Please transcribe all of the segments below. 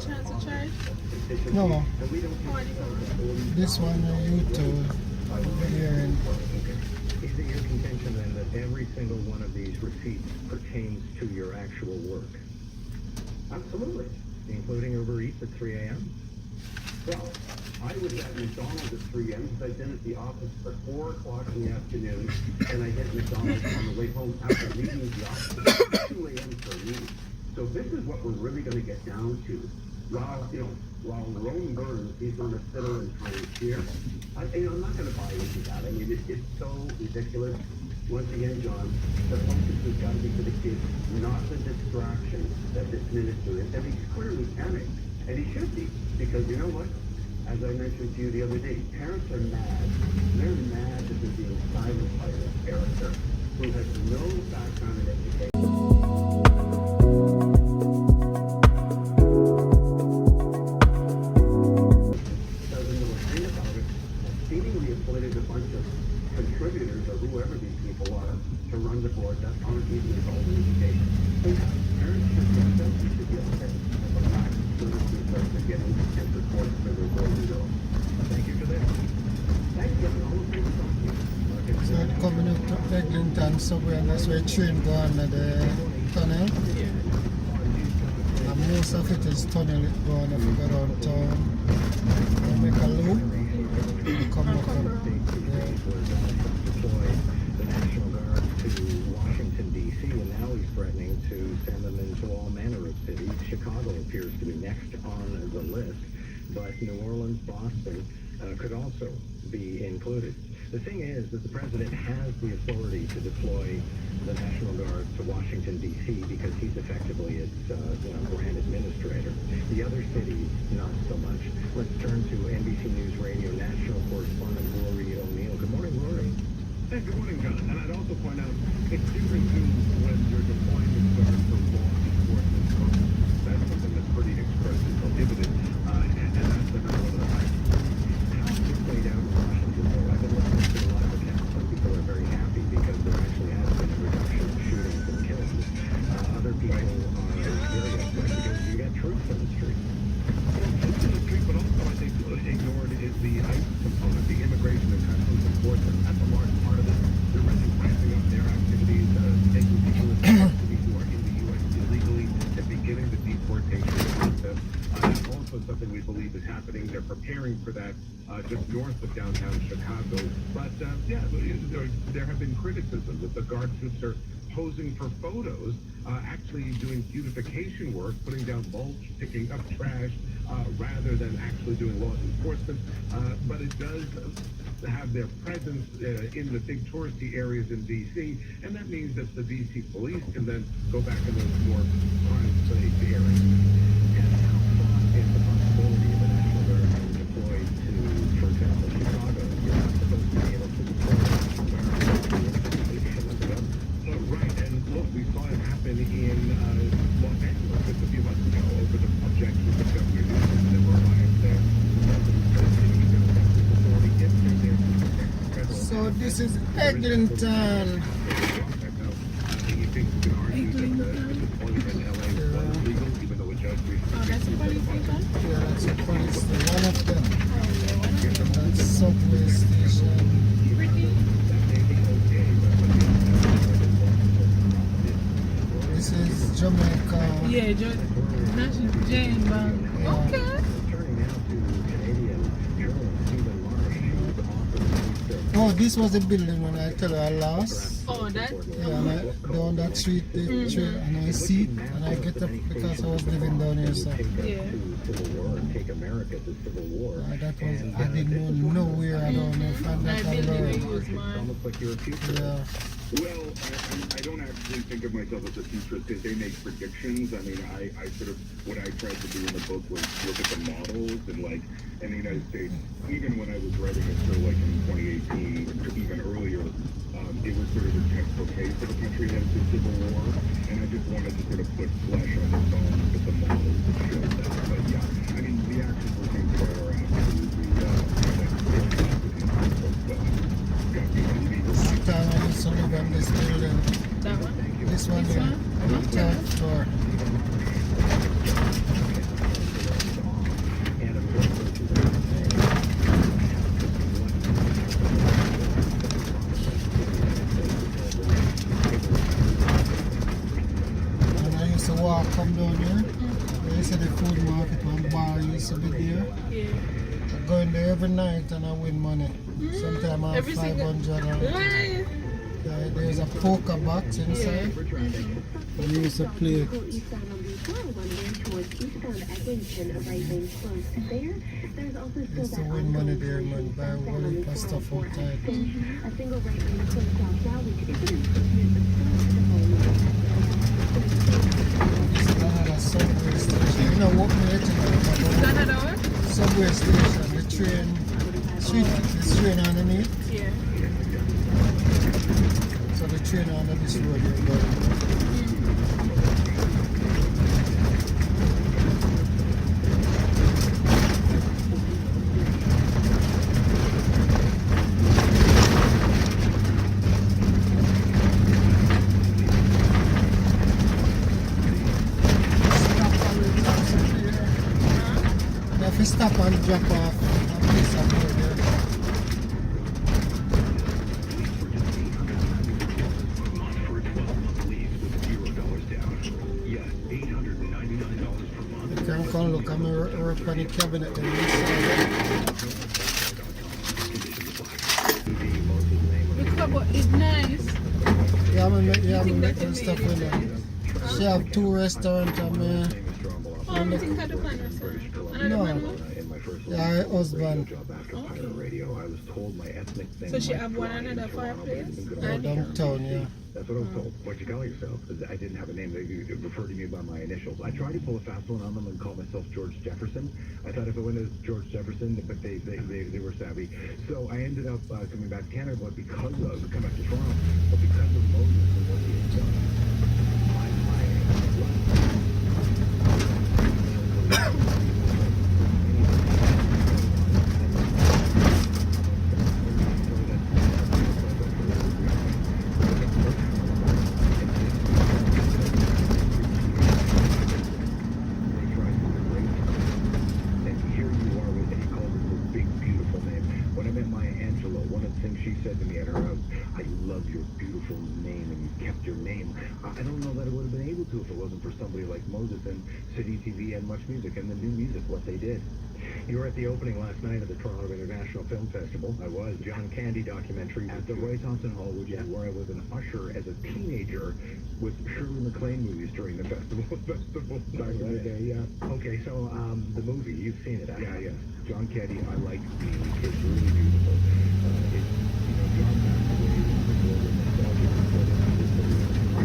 chance to try it? No, Oh, I didn't. this one you too. Here in Is it your contention then that every single one of these receipts pertains to your actual work? Absolutely. Including Uber Eats at 3 a.m.? Well, I was at McDonald's at 3 a.m. because I'd been at the office at 4 o'clock in the afternoon, and I hit McDonald's on the way home after leaving the office at 2 a.m. for a meeting. So this is what we're really going to get down to. While Rome burns, he's going to fiddle and try and cheer. I'm not going to buy into that. I mean, it's so ridiculous. Once again, John, the focus has got to be for the kids, not the distraction that this minister is. And he's clearly panicked, and he should be, because you know what? As I mentioned to you the other day, parents are mad. They're mad that they're being silenced by this character who has no background in education. Appointed a bunch of contributors or whoever these people are to run the board that aren't even involved in education. Parents should be upset. You should be upset at the lack of services that they're getting and support for their boys and girls. Thank you for that. Thank you. All the things from you. so coming up to Eglinton somewhere, and that's where train go under the tunnel. And most of it is tunnel it go on if you go down town. You make a loop. Come up deployed the National Guard to Washington, D.C., and now he's threatening to send them into all manner of cities. Chicago appears to be next on the list, but New Orleans, Boston could also be included. The thing is that the president has the authority to deploy the National Guard to Washington, D.C., because he's effectively its grand administrator. The other cities, not so much. Let's turn to NBC News Radio national correspondent Rory O'Neill. Good morning, Rory. Hey, good morning, John. And I'd also point out, it's different too when you're deploying the Guard for law enforcement purposes. That's something that's pretty expressly prohibited, and that's another one of the high. How it played out in Washington, though, I've been listening to a lot of accounts. Some people are very happy because there actually has been a reduction of shootings and killings. Other people are very upset because you got troops on the street. Troops in the street, but also I think ignored is the ICE component, the immigration and customs enforcement. That's a large part of it. They're really ramping up their activities, taking people into custody who are in the U.S. illegally and beginning the deportation process. That's also something we believe is happening. They're preparing for that just north of downtown Chicago. But there have been criticisms that the Guard troops are posing for photos, actually doing beautification work, putting down mulch, picking up trash, rather than actually doing law enforcement. But it does have their presence in the big touristy areas in D.C., and that means that the D.C. police can then go back in those more crime-plagued areas. And how far is the possibility of the National Guard being deployed to, for example, Chicago? You're not supposed to be able to deploy the National Guard to the institution of the government. Right, and look, we saw it happen in Los Angeles just a few months ago over the objections of Governor Newsom. There were riots there. So this is Eglinton. Oh, that's a police station? Yeah, that's a police station. One of them. That's subway station. Pretty. This is Jamaica. Yeah, National Jane Bank. Okay. Turning now to Canadian journalist Stephen Marsh, who's offered Oh, this was the building when I tell you I lost. Oh, that? Yeah, and I down that street, and I see it, and I get up because I was living down here. So Yeah. Civil War and take America to Civil War. that was I didn't know nowhere. I don't know if I'm That that building alone. they use mine. Almost like you're a future. Yeah. Well, I don't actually think of myself as a futurist because they make predictions. I mean, I sort of, what I tried to do in the book was look at the models and like, in the United States, even when I was writing it sort of like in 2018, or even earlier, it was sort of a textbook case of a country headed to civil war, and I just wanted to sort of put flesh on the bones with the models that showed that. But yeah, I mean, the actions we're seeing today are This time I used to live on this building. That one? This one This here. one? The third floor. see the food market one bar used to be there. Yeah. I go in there every night and I win money. Sometimes I have Every single- 500 or Why? there's a poker box inside. We used to play it. Used to win money there, man. Buy a whole heap of stuff outside. This is another subway station. You know what me let you know Is about that another one? subway station, the train underneath. Yeah. So the train under this road here going. If you stop and drop off, a piece of road there. For a 12-month lease with $0 down. Yes, $899 per month. You can come look at me work on the cabinet there. This side. The cupboard is nice. Yeah, I'm think making that's stuff in there. She have 2 restaurants and Oh, I think I do plan another No. one. yeah, her husband. So she have one another fireplace? Downtown, yeah. That's what I was told. What'd you call yourself? 'Cause I didn't have a name. They referred to me by my initials. I tried to pull a fast one on them and call myself George Jefferson. I thought if it went as George Jefferson, but they were savvy. So I ended up coming back to Canada, but because of coming back to Toronto, but because of Moses and what he had done, she said to me at her house, I love your beautiful name, and you kept your name. I don't know that it would have been able to if it wasn't for somebody like Moses and City TV and Much Music and the new music, what they did. You were at the opening last night of the Toronto International Film Festival. I was. John Candy documentary at the Roy Thompson Hall, which is where I was an usher as a teenager with Shirley MacLaine movies during the festival. Back in the day, yeah. Okay, so the movie, you've seen it, yeah. John Candy, I like it's really beautiful. John passed away before the nostalgia before the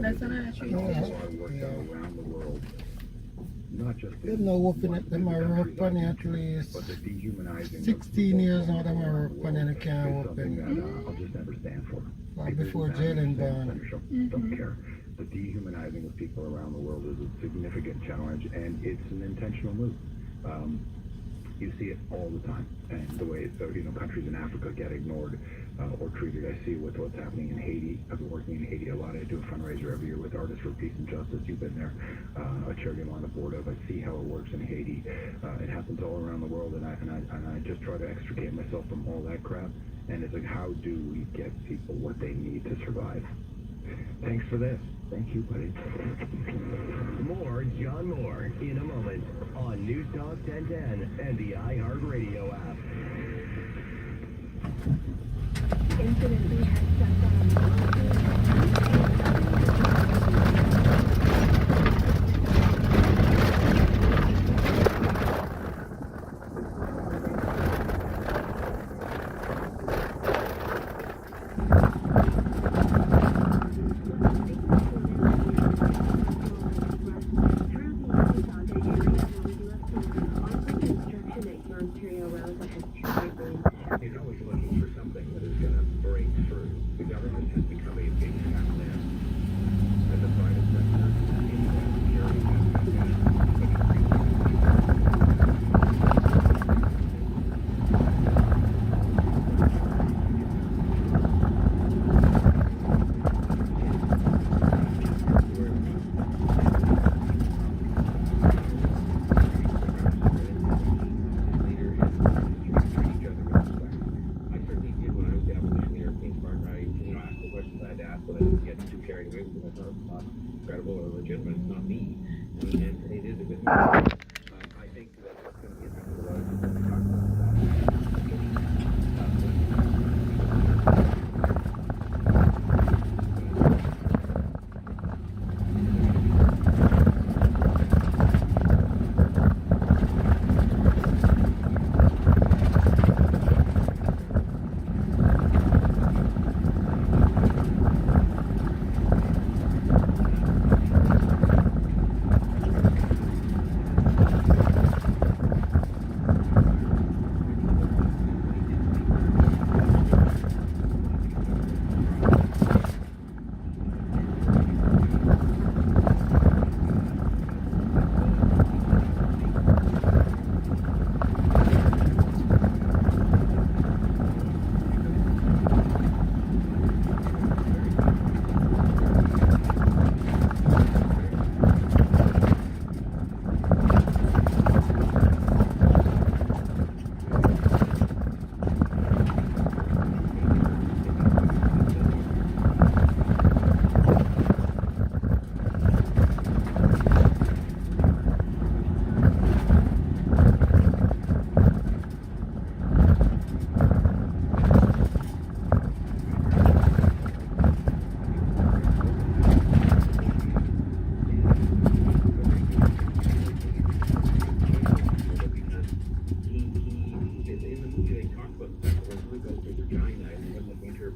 That's another treat Yeah. too. are worked on around the world. Not just Them now whooping it, them are rope on it at least 16 years now, them are rope on it and can't whoop it. I'll just never stand for. Well, before Jalen born. Don't care. The dehumanizing of people around the world is a significant challenge, and it's an intentional move. You see it all the time, and the way countries in Africa get ignored or treated. I see with what's happening in Haiti. I've been working in Haiti a lot. I do a fundraiser every year with Artists for Peace and Justice. You've been there, a charity I'm on the board of. I see how it works in Haiti. It happens all around the world, and I just try to extricate myself from all that crap. And it's like, how do we get people what they need to survive? Thanks for this. Thank you, buddy. More John Moore in a moment on News Talk 1010 and the iHeartRadio app. Incidentally had stuck on He's always looking for something that is going to break through. The government has become a big fat man. And the private sector in that security credible or legitimate. It's not me. And it is a good message. I think that what's going to be affected a lot of people when we talk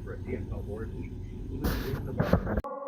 for a CFL board. He was in the bar.